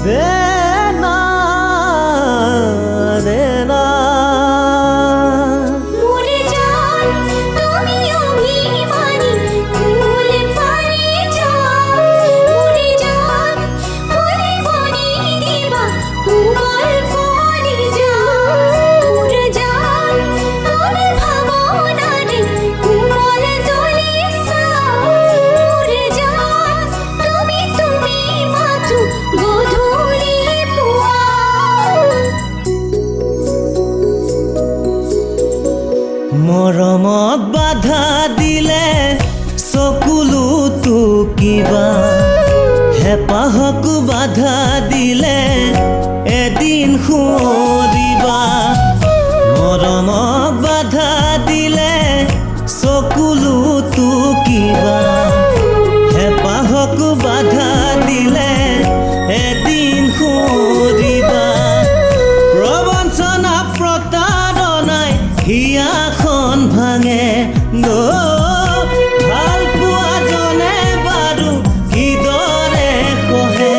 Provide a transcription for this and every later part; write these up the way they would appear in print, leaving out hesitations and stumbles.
দেনা দেনা মরে যান তুমি অভিমানী ফুল পারে যান মরে যান ফুলে বনি দিবা কুমার পরে যান মরে যান মনে ভাবনারে কুমল দলিসা মরে যান তুমি মাত্র গধূলি পুয়া মৰমক বাধা দিলে চকুলোতো কিবা হেঁপাহক বাধা দিলে এদিন সুঁৱৰিবা মৰমক বাধা দিলে চকুলোতো কিবা হেঁপাহক বাধা দিলে এদিন সুঁৱৰিবা প্ৰবঞ্চনা প্ৰতাৰণাই হিয়াখন ভাঙে ভাল পোৱাজনে বাৰু কিদৰে সহে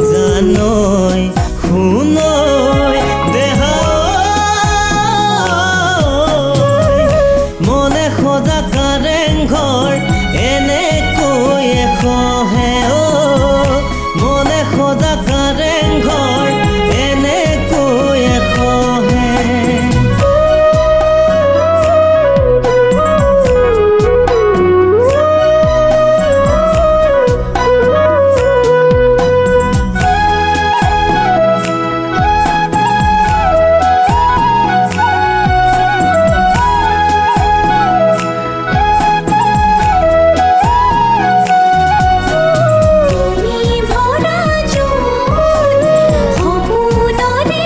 জানৈ শুনৈ দেহা মনে সজা কাৰেংঘৰ এনেকৈ সহে মনে সজা কাৰেংঘৰ এনেকৈ সহে তুমি ভৰা চুল সপোনৰে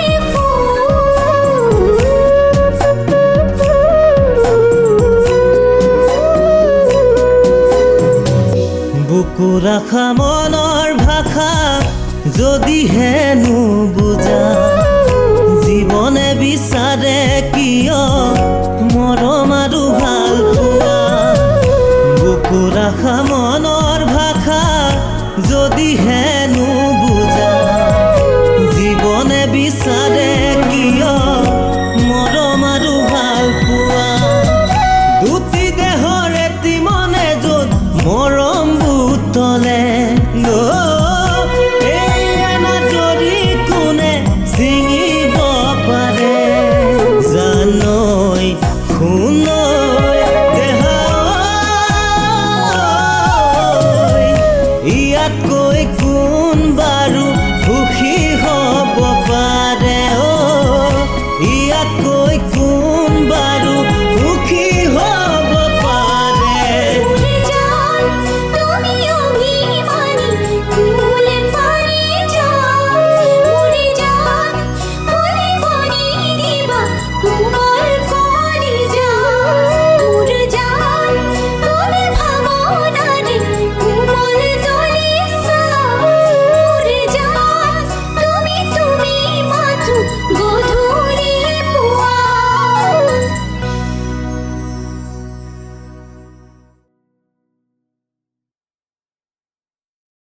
বুকু ৰাখা মনৰ ভাষা যদিহে নুবুজা জীৱনে বিচাৰে কিয় মৰম আৰু ভাল পোৱা বুকু ৰাখা মনৰ ভাষা যদিহে নুবুজা জীৱনে বিচাৰে কিয় মৰম আৰু ভাল পোৱা দুটি দেহৰ এটি মনে য'ত মৰম বুটলে যদি কোনে ছিঙিব পাৰে জানৈ শুনৈ দেহা ইয়াতকৈ কোন বাৰু